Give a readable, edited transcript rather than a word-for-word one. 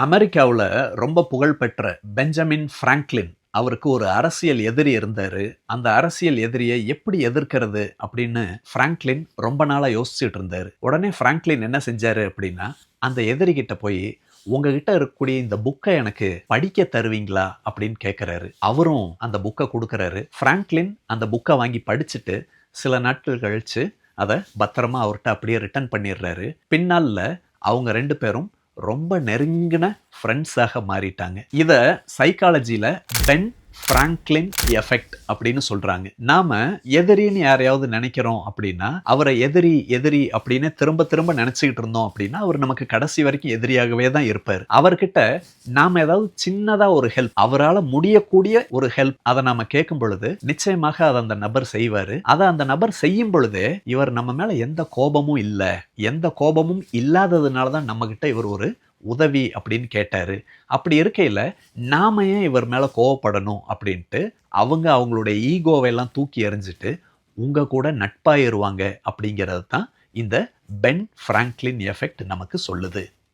அமெரிக்காவுல ரொம்ப புகழ்பெற்ற பெஞ்சமின் பிராங்க்ளின் அவருக்கு ஒரு அரசியல் எதிரி இருந்தாரு. அந்த அரசியல் எதிரியை எப்படி எதிர்க்கிறது அப்படின்னு பிராங்க்ளின் ரொம்ப நாளா யோசிச்சுட்டு இருந்தாரு. உடனே பிராங்க்ளின் என்ன செஞ்சாரு அப்படின்னா, அந்த எதிரி கிட்ட போய் உங்ககிட்ட இருக்கக்கூடிய இந்த புக்கை எனக்கு படிக்க தருவீங்களா அப்படின்னு கேட்கிறாரு. அவரும் அந்த புக்கை கொடுக்கறாரு. பிராங்க்ளின் அந்த புக்கை வாங்கி படிச்சுட்டு சில நாட்கள் கழிச்சு அதை பத்திரமா அவர்கிட்ட அப்படியே ரிட்டர்ன் பண்ணிடுறாரு. பின்னால அவங்க ரெண்டு பேரும் ரொம்ப நெருங்கின ஃப்ரெண்ட்ஸாக மாறிட்டாங்க. இத சைக்காலஜில பென் பிராங்க்ளின் எஃபெக்ட் அப்படின்னு சொல்றாங்க. நாம எதிரின்னு யாரையாவது நினைக்கிறோம் அப்படின்னா, அவரை எதிரி எதிரி அப்படின்னு திரும்ப திரும்ப நினைச்சுக்கிட்டு இருந்தோம் அப்படின்னா, அவர் நமக்கு கடைசி வரைக்கும் எதிரியாகவே தான் இருப்பார். அவர்கிட்ட நாம ஏதாவது சின்னதா ஒரு ஹெல்ப், அவரால் முடியக்கூடிய ஒரு ஹெல்ப், அதை நாம கேட்கும் பொழுது நிச்சயமாக அதை அந்த நபர் செய்வாரு. அதை அந்த நபர் செய்யும் பொழுதே இவர் நம்ம மேல எந்த கோபமும் இல்லை, எந்த கோபமும் இல்லாததுனால தான் நம்ம கிட்ட இவர் ஒரு உதவி அப்படின்னு கேட்டாரு. அப்படி இருக்கையில நாம ஏன் இவர் மேல கோவப்படணும் அப்படின்ட்டு அவங்களுடைய ஈகோவை எல்லாம் தூக்கி எறிஞ்சிட்டு உங்க கூட நட்பாயிருவாங்க அப்படிங்கிறது தான் இந்த பென் பிராங்க்ளின் எஃபெக்ட் நமக்கு சொல்லுது.